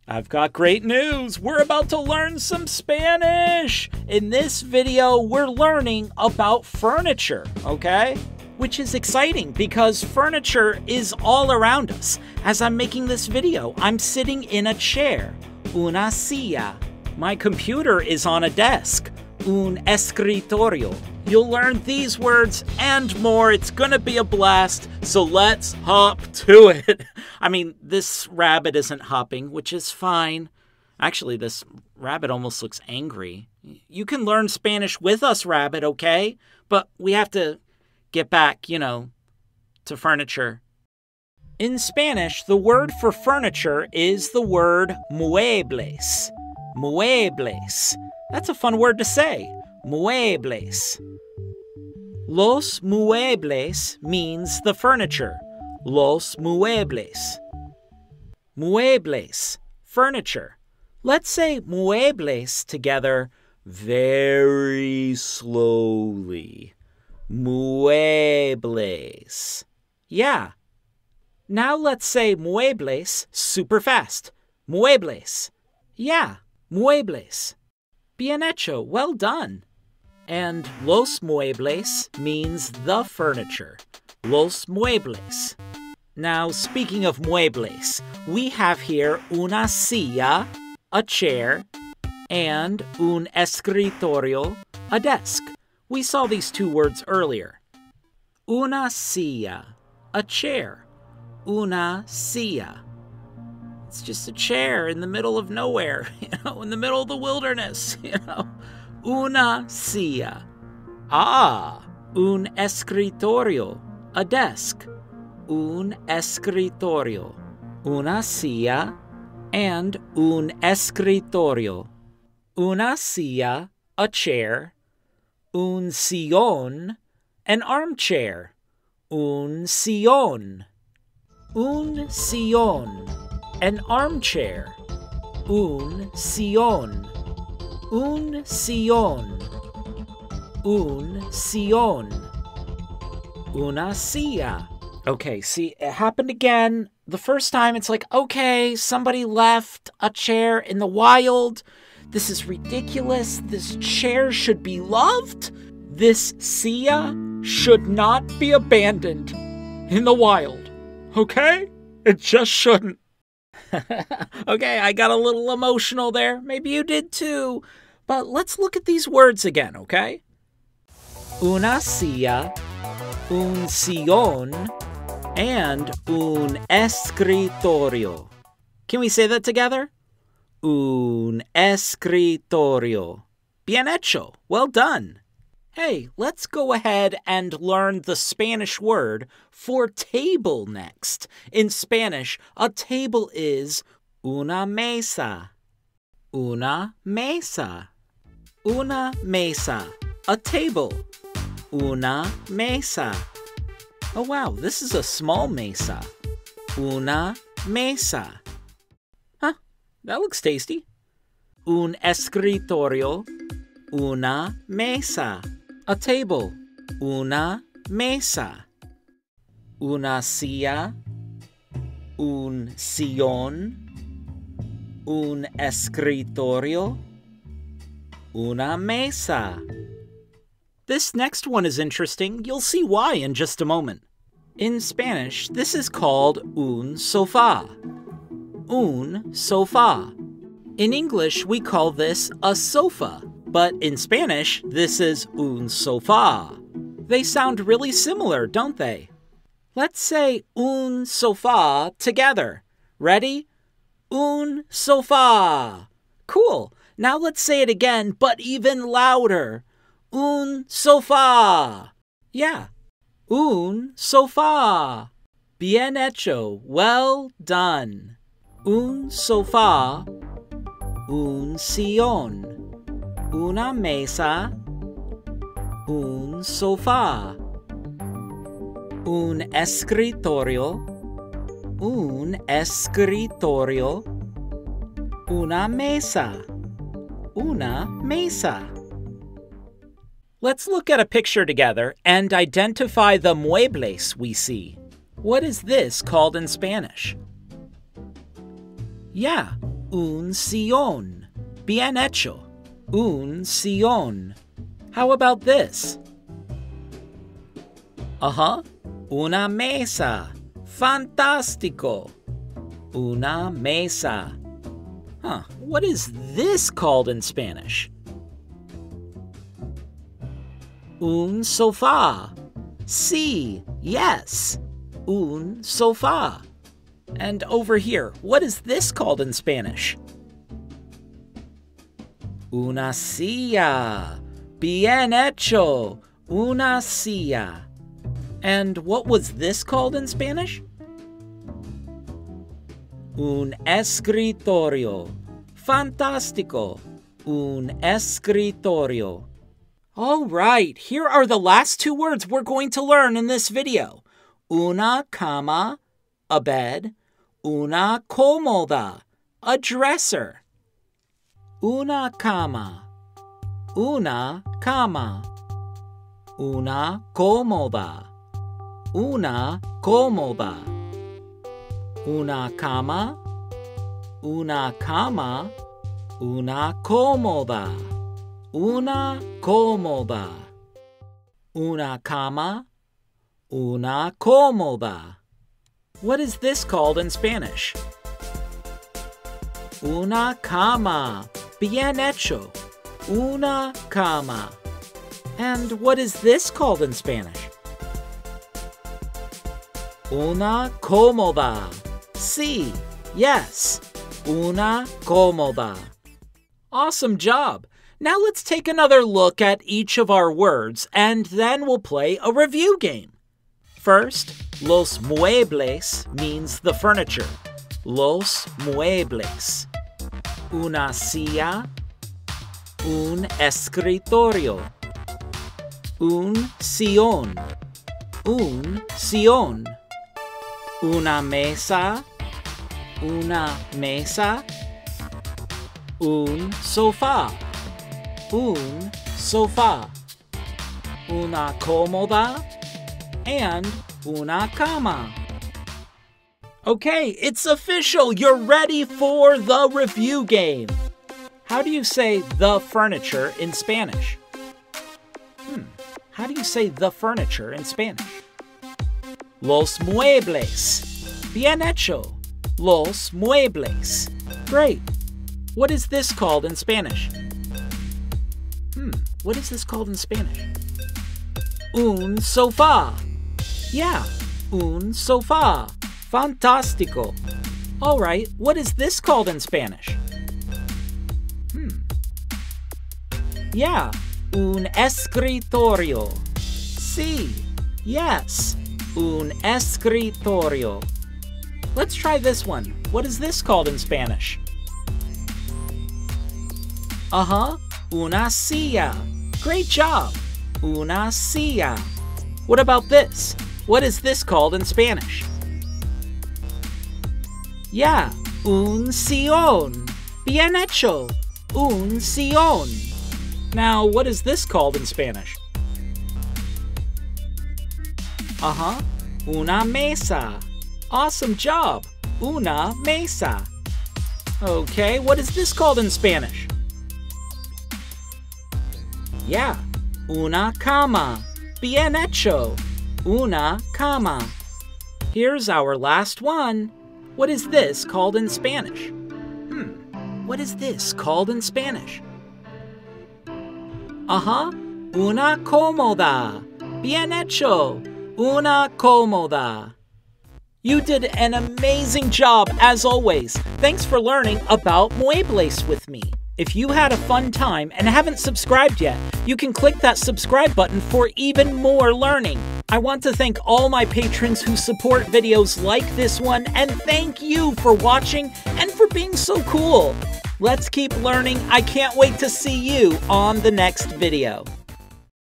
I've got great news. We're about to learn some Spanish. In this video, we're learning about furniture, okay? Which is exciting because furniture is all around us. As I'm making this video, I'm sitting in a chair, una silla. My computer is on a desk, un escritorio. You'll learn these words and more. It's gonna be a blast, so let's hop to it. I mean, this rabbit isn't hopping, which is fine. Actually, this rabbit almost looks angry. You can learn Spanish with us, rabbit, okay? But we have to get back, to furniture. In Spanish, the word for furniture is the word muebles. Muebles. That's a fun word to say. Muebles. Los muebles means the furniture. Los muebles. Muebles. Furniture. Let's say muebles together very slowly. Muebles. Yeah. Now let's say muebles super fast. Muebles. Yeah. Muebles. Bien hecho. Well done. And los muebles means the furniture. Los muebles. Now, speaking of muebles, we have here una silla, a chair, and un escritorio, a desk. We saw these two words earlier. Una silla, a chair. Una silla. It's just a chair in the middle of nowhere, in the middle of the wilderness, Una silla. Un escritorio, a desk. Un escritorio. Una silla and un escritorio. Una silla, a chair. Un sillón, an armchair. Un sillón. Un sillón, an armchair. Un sillón. Un sillón. Un sillón. Una silla. Okay, see, it happened again. The first time, it's like, okay, somebody left a chair in the wild. This is ridiculous. This chair should be loved. This silla should not be abandoned in the wild. Okay? It just shouldn't. Okay, I got a little emotional there. Maybe you did too. But let's look at these words again, okay? Una silla, un sillón, and un escritorio. Can we say that together? Un escritorio. Bien hecho. Well done. Hey, let's go ahead and learn the Spanish word for table next. In Spanish, a table is una mesa. Una mesa. Una mesa. A table. Una mesa. Oh wow, this is a small mesa. Una mesa. Huh, that looks tasty. Un escritorio. Una mesa. A table. Una mesa. Una silla. Un sillón. Un escritorio. Una mesa. This next one is interesting. You'll see why in just a moment. In Spanish, this is called un sofá. Un sofá. In English, we call this a sofa. But in Spanish, this is un sofá. They sound really similar, don't they? Let's say un sofá together. Ready? Un sofá. Cool. Now let's say it again, but even louder. Un sofá. Yeah. Un sofá. Bien hecho. Well done. Un sofá. Un sillón. Una mesa. Un sofá. Un escritorio. Un escritorio. Una mesa. Una mesa. Let's look at a picture together and identify the muebles we see. What is this called in Spanish? Yeah, Un sillón. Bien hecho. Un sillón. How about this? Una mesa. Fantástico. Una mesa. What is this called in Spanish? Un sofá. Sí, yes. Un sofá. And over here, what is this called in Spanish? Una silla. Bien hecho. Una silla. And what was this called in Spanish? Un escritorio. Fantástico. Un escritorio. All right, here are the last two words we're going to learn in this video. Una cama, a bed. Una cómoda, a dresser. Una cama. Una cama. Una cómoda. Una cómoda. Una cama. Una cama. Una cómoda. Una cómoda. Una cama. Una cómoda. What is this called in Spanish? Una cama. Bien hecho. Una cama. And what is this called in Spanish? Una cómoda. Sí, yes. Una cómoda. Awesome job. Now let's take another look at each of our words, and then we'll play a review game. First, los muebles means the furniture. Los muebles. Una silla. Un escritorio. Un sillón. Un sillón. Una mesa. Una mesa. Un sofá. Un sofá. Una cómoda. And una cama. Okay, it's official. You're ready for the review game. How do you say the furniture in Spanish? How do you say the furniture in Spanish? Los muebles. Bien hecho. Los muebles. Great. What is this called in Spanish? What is this called in Spanish? Un sofá. Yeah, un sofá. Fantástico. All right, what is this called in Spanish? Yeah, un escritorio. Sí, yes, un escritorio. Let's try this one. What is this called in Spanish? Una silla. Great job. Una silla. What about this? What is this called in Spanish? Yeah, un sillón. Bien hecho. Un sillón. Now, what is this called in Spanish? Una mesa. Awesome job. Una mesa. Okay, what is this called in Spanish? Yeah, una cama. Bien hecho. Una cama. Here's our last one. What is this called in Spanish? What is this called in Spanish? Una cómoda. Bien hecho. Una cómoda. You did an amazing job, as always. Thanks for learning about muebles with me. If you had a fun time and haven't subscribed yet, you can click that subscribe button for even more learning. I want to thank all my patrons who support videos like this one, and thank you for watching and for being so cool. Let's keep learning. I can't wait to see you on the next video.